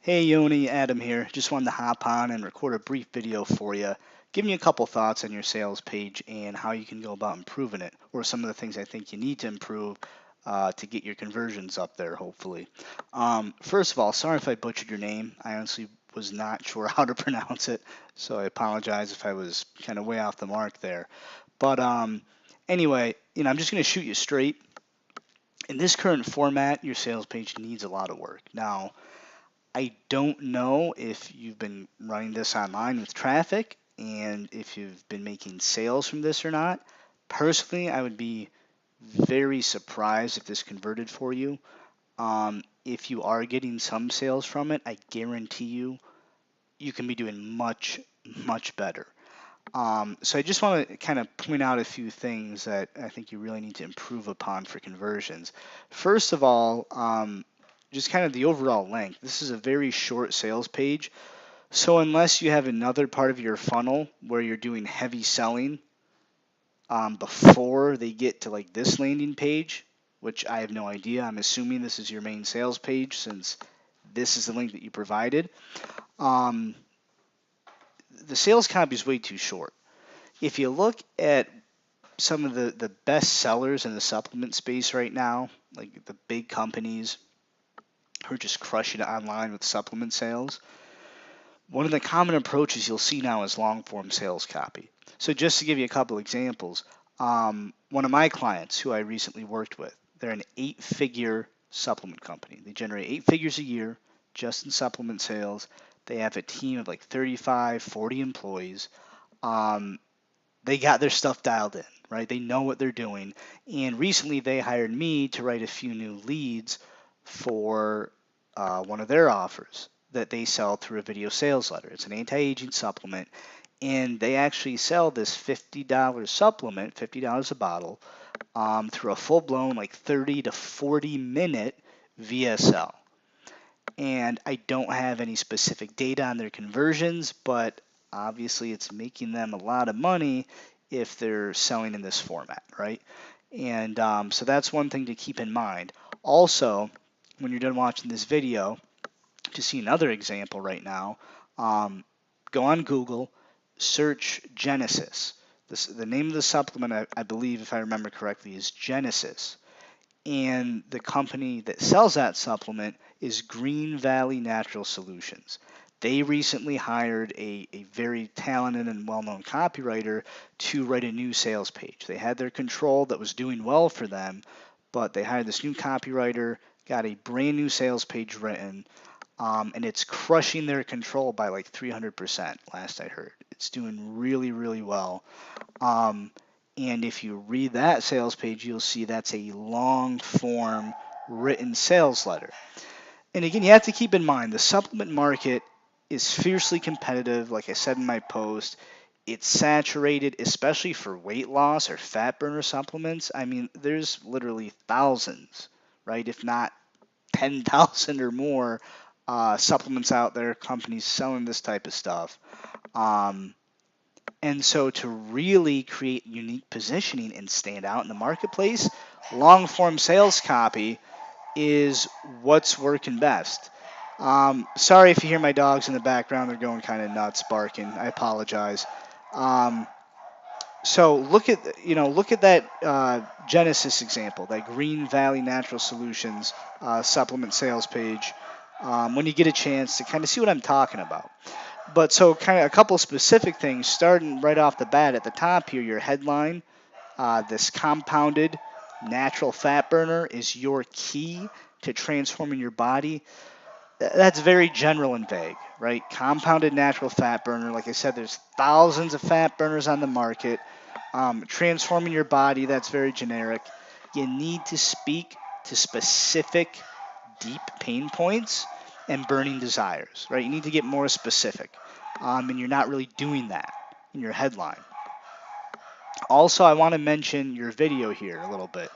Hey Yoni, Adam here. Just wanted to hop on and record a brief video for you, giving you a couple thoughts on your sales page and how you can go about improving it, or some of the things I think you need to improve to get your conversions up there, hopefully. First of all, sorry if I butchered your name. I honestly was not sure how to pronounce it, so I apologize if I was kind of way off the mark there. But anyway, I'm just going to shoot you straight. In this current format, your sales page needs a lot of work. Now, I don't know if you've been running this online with traffic and if you've been making sales from this or not. Personally, I would be very surprised if this converted for you. If you are getting some sales from it, I guarantee you can be doing much, much better. So I just want to kind of point out a few things that I think you really need to improve upon for conversions. First of all, just kind of the overall length. This is a very short sales page. So unless you have another part of your funnel where you're doing heavy selling before they get to like this landing page, which I have no idea. I'm assuming this is your main sales page since this is the link that you provided. Um, the sales copy is way too short. If you look at some of the best sellers in the supplement space right now, like the big companies who are just crushing it online with supplement sales, one of the common approaches you'll see now is long form sales copy. So, just to give you a couple examples, one of my clients who I recently worked with, they're an 8-figure supplement company. They generate 8 figures a year just in supplement sales. They have a team of like 35, 40 employees. Um, they got their stuff dialed in, right? They know what they're doing. And recently they hired me to write a few new leads for one of their offers that they sell through a video sales letter. It's an anti-aging supplement, and they actually sell this $50 supplement, $50 a bottle, through a full-blown like 30 to 40-minute VSL. And I don't have any specific data on their conversions, but obviously it's making them a lot of money if they're selling in this format, right? And so that's one thing to keep in mind. Also, when you're done watching this video, to see another example right now, go on Google, search Genesis. The name of the supplement, I believe, if I remember correctly, is Genesis. And the company that sells that supplement is Green Valley Natural Solutions. They recently hired a very talented and well-known copywriter to write a new sales page. They had their control that was doing well for them, but they hired this new copywriter, got a brand new sales page written, and it's crushing their control by like 300%, last I heard. It's doing really, really well. And if you read that sales page, you'll see that's a long form written sales letter. And again, you have to keep in mind the supplement market is fiercely competitive. Like I said in my post, it's saturated, especially for weight loss or fat burner supplements. I mean, there's literally thousands, right? If not 10,000 or more supplements out there, companies selling this type of stuff. And so to really create unique positioning and stand out in the marketplace, long form sales copy is what's working best. Sorry if you hear my dogs in the background; they're going kind of nuts, barking. I apologize. Um, so look at that Genesis example, that Green Valley Natural Solutions supplement sales page. When you get a chance to kind of see what I'm talking about. But so kind of a couple specific things, starting right off the bat at the top here, your headline, this compounded natural fat burner is your key to transforming your body. That's very general and vague, right? Compounded natural fat burner. Like I said, there's thousands of fat burners on the market. Transforming your body, that's very generic. You need to speak to specific deep pain points and burning desires, right? You need to get more specific, and you're not really doing that in your headline. Also, I want to mention your video here a little bit.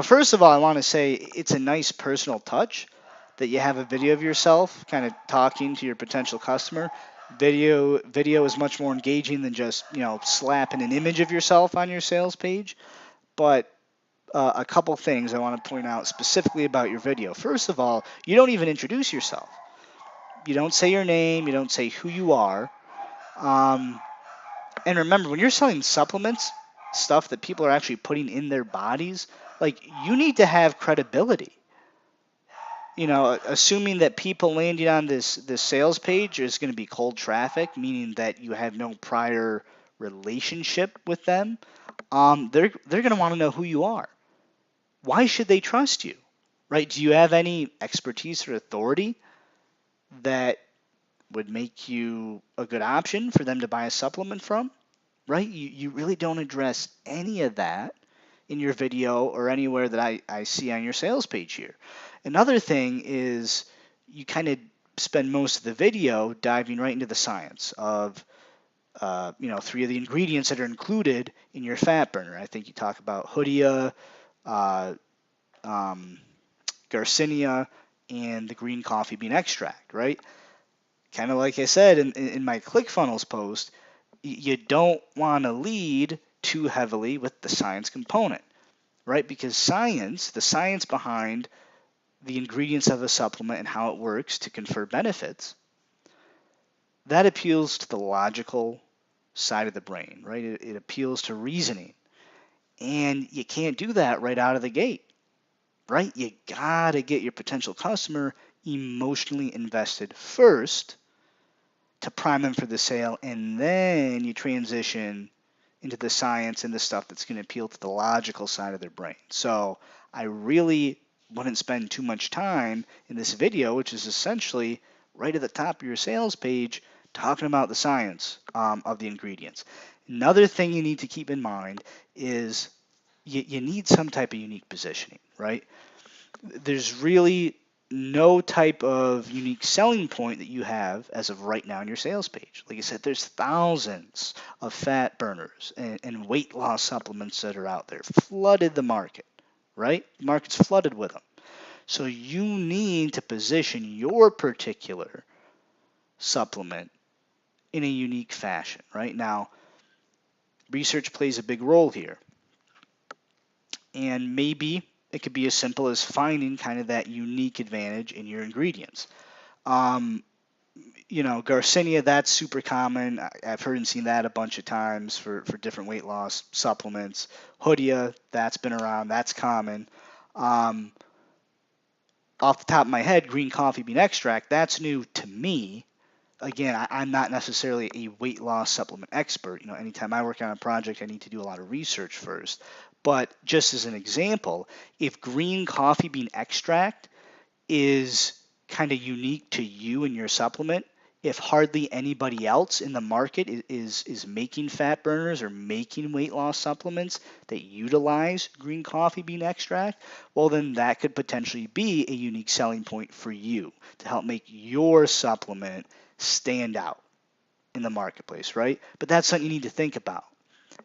First of all, I want to say it's a nice personal touch that you have a video of yourself kind of talking to your potential customer. Video is much more engaging than just slapping an image of yourself on your sales page. But a couple things I want to point out specifically about your video. First of all, you don't even introduce yourself. You don't say your name. You don't say who you are. Um, and remember, when you're selling supplements, stuff that people are actually putting in their bodies, like you need to have credibility. Assuming that people landing on this sales page is going to be cold traffic, meaning that you have no prior relationship with them, they're going to want to know who you are. Why should they trust you, right? Do you have any expertise or authority that would make you a good option for them to buy a supplement from, right? You really don't address any of that in your video or anywhere that I see on your sales page here. Another thing is you kind of spend most of the video diving right into the science of, 3 of the ingredients that are included in your fat burner. I think you talk about Hoodia, uh, um, Garcinia, and the green coffee bean extract, right? Kind of like I said in my ClickFunnels post, you don't want to lead too heavily with the science component, right? Because the science behind the ingredients of a supplement and how it works to confer benefits, that appeals to the logical side of the brain, right? It appeals to reasoning. And you can't do that right out of the gate, right? You gotta get your potential customer emotionally invested first to prime them for the sale, and then you transition into the science and the stuff that's going to appeal to the logical side of their brain. So I really wouldn't spend too much time in this video, which is essentially right at the top of your sales page, talking about the science of the ingredients. Another thing you need to keep in mind is you need some type of unique positioning, right? There's really no type of unique selling point that you have as of right now on your sales page. Like I said, there's thousands of fat burners and weight loss supplements that are out there, flooded the market, right? The market's flooded with them. So you need to position your particular supplement in a unique fashion, right? Now, research plays a big role here. And maybe it could be as simple as finding kind of that unique advantage in your ingredients. Um, Garcinia, that's super common. I've heard and seen that a bunch of times for different weight loss supplements. Hoodia, that's been around. That's common. Um, Off the top of my head, green coffee bean extract, that's new to me. Again, I'm not necessarily a weight loss supplement expert. Anytime I work on a project, I need to do a lot of research first. But just as an example, if green coffee bean extract is kind of unique to you and your supplement, if hardly anybody else in the market is making fat burners or making weight loss supplements that utilize green coffee bean extract, well, then that could potentially be a unique selling point for you to help make your supplement stand out in the marketplace, right? But that's something you need to think about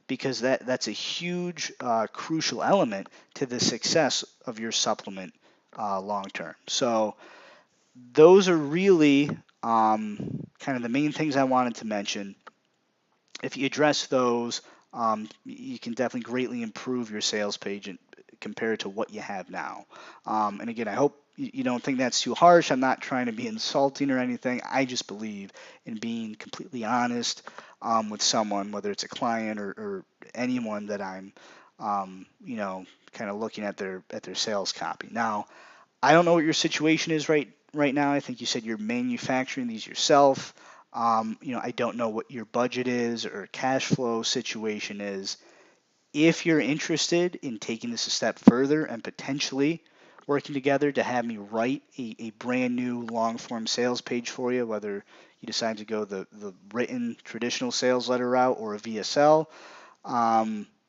because that's a huge, crucial element to the success of your supplement long term. So those are really kind of the main things I wanted to mention. If you address those, you can definitely greatly improve your sales page compared to what you have now. And again, I hope you don't think that's too harsh. I'm not trying to be insulting or anything. I just believe in being completely honest with someone, whether it's a client or anyone that I'm, kind of looking at their sales copy. Now, I don't know what your situation is right now. I think you said you're manufacturing these yourself. I don't know what your budget is or cash flow situation is. If you're interested in taking this a step further and potentially working together to have me write a brand new long form sales page for you, whether you decide to go the written traditional sales letter route or a VSL,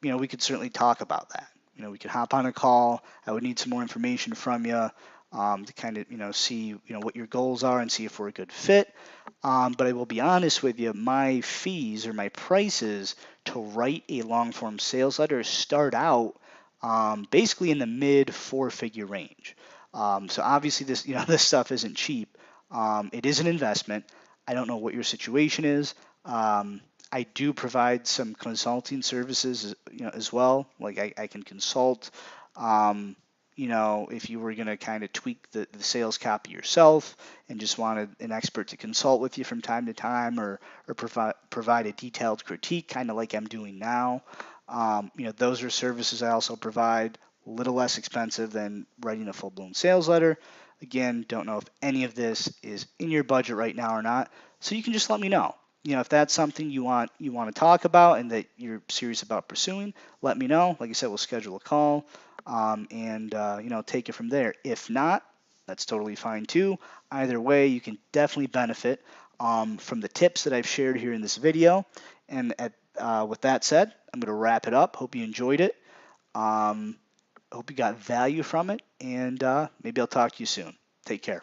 we could certainly talk about that. We could hop on a call. I would need some more information from you to kind of, see, what your goals are and see if we're a good fit. But I will be honest with you, my fees or my prices to write a long form sales letter start out basically in the mid 4-figure range. So obviously this, this stuff isn't cheap. It is an investment. I don't know what your situation is. I do provide some consulting services, as well. Like I can consult If you were going to kind of tweak the sales copy yourself and just wanted an expert to consult with you from time to time, or provide a detailed critique, kind of like I'm doing now. Those are services I also provide, a little less expensive than writing a full-blown sales letter. Again, don't know if any of this is in your budget right now or not, so you can just let me know. If that's something you want to talk about and that you're serious about pursuing, let me know. Like I said, we'll schedule a call, and take it from there. If not, that's totally fine too. Either way, you can definitely benefit from the tips that I've shared here in this video. And with that said, I'm going to wrap it up. Hope you enjoyed it. Hope you got value from it, and maybe I'll talk to you soon. Take care.